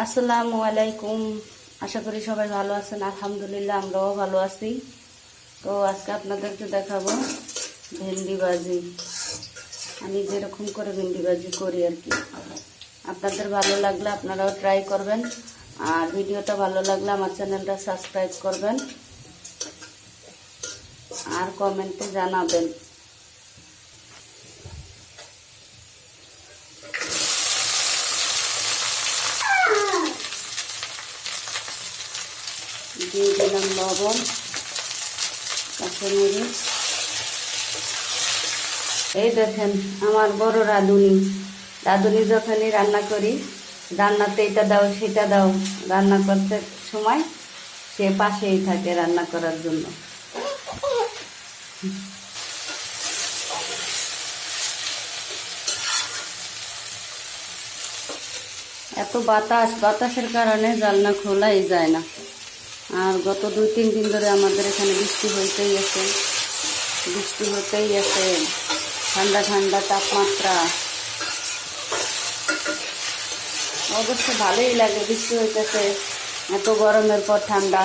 আসসালামু আলাইকুম। আশা করি সবাই ভালো আছেন। আলহামদুলিল্লাহ আমরাও ভালো আছি। তো আজকে আপনাদেরকে দেখাবো ভেন্ডি ভাজি। আমি যেরকম করে ভেন্ডি ভাজি করি আর কি। আপনাদের ভালো লাগলে আপনারাও ট্রাই করবেন, আর ভিডিওটা ভালো লাগলে আমার চ্যানেলটা সাবস্ক্রাইব করবেন আর কমেন্টে জানাবেন। দিয়ে দিলাম লবণ, কাঁচামরিচ। এই দেখেন আমার বড় রাঁধুনি যখনই রান্না করি, রান্নাতে এটা দাও সেটা দাও, রান্না করতে সময় সে পাশেই থাকে রান্না করার জন্য। এত বাতাসের কারণে জানলা খোলাই যায় না। আর গত 2-3 দিন ধরে আমাদের এখানে বৃষ্টি হতেই আছে, ঠান্ডা ঠান্ডা তাপমাত্রা। অবশ্য ভালোই লাগে, বৃষ্টি হইতেছে, এত গরমের পর ঠান্ডা।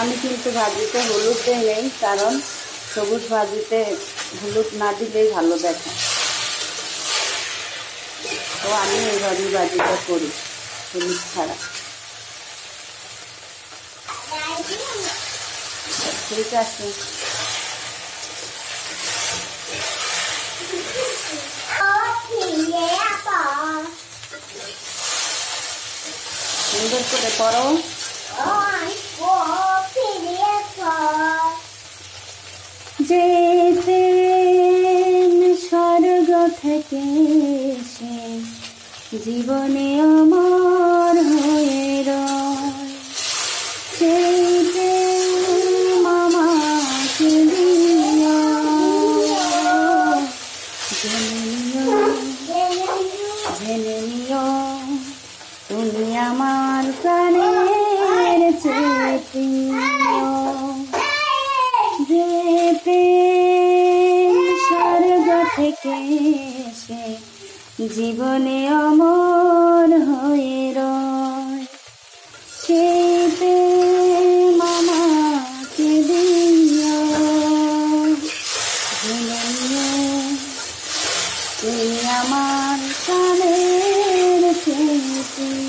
আমি কিন্তু ভাজিতে হলুদ দিই নেই, কারণ সবুজ ভাজিতে হলুদ না দিলেই ভালো দেখে। তো আমি এইভাবেই ভাজিটা করি, হলুদ ছাড়া। ঠিক আছে, সুন্দর করে করো। যেতে স্বর্গ থেকে সে জীবনে অমর হয়ে রয়, সেইতে মামাকে দিও, জেনে নিও তুমি আমার প্রাণের চেয়ে প্রিয়। যেতে স্বর্গ থেকে সে জীবনে অমর হয়ে রয়, সেইতে মামাকে দিও, জেনে নিও তুমি আমার প্রাণের চেয়ে প্রিয়।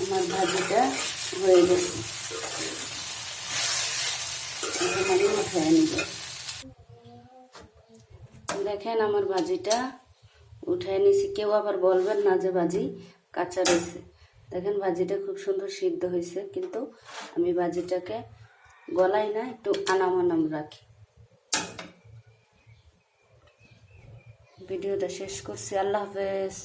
আমার ভাজিটা হয়ে গেছে, আমি উঠে নিব। দেখেন আমার ভাজিটা উঠে নিছি। কেউ আবার বলবেন না যে ভাজি কাঁচা রয়েছে। দেখেন ভাজিটা খুব সুন্দর সিদ্ধ হয়েছে, কিন্তু আমি ভাজিটাকে গলাই না, একটু আনাম রাখি। ভিডিওটা শেষ করছি। আল্লাহ হাফেজ।